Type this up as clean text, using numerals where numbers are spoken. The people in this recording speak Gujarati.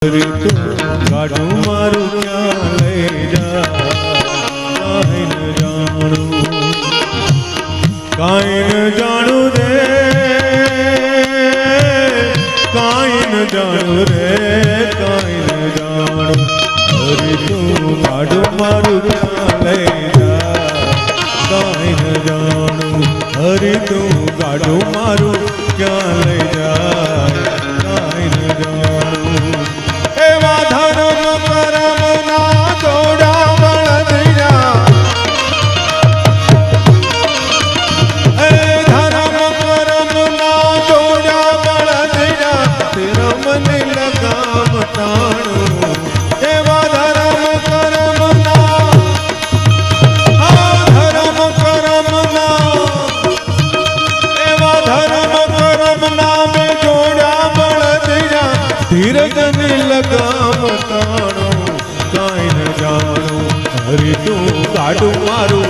હરી તું ગાડું મારું ક્યાં લઈ જા કાંઈ ન જાણું કાંઈ ન જાણું રે કાંઈ ન જાણું રે કાંઈ ન જાણું હરી તું ગાડું મારું ક્યાં લઈ જા કાંઈ ન જાણું હરી તું ગાડું મારું ક્યાં લઈ જાય કાંઈ ન જાણું એવા ધર્મ કરમ ના જોડા બળદિયા એ ધર્મ કરમ ના જોડા બળદિયા તેરા મને લગામ તાણું એવા ધર્મ કરમ ના ધર્મ કરમ ના એવા ધર્મ કરમ નામે જોડા બળદિયા ધીરજને લગામ તાણો કાંઈ ન જાણું હરી તું ગાડું મારું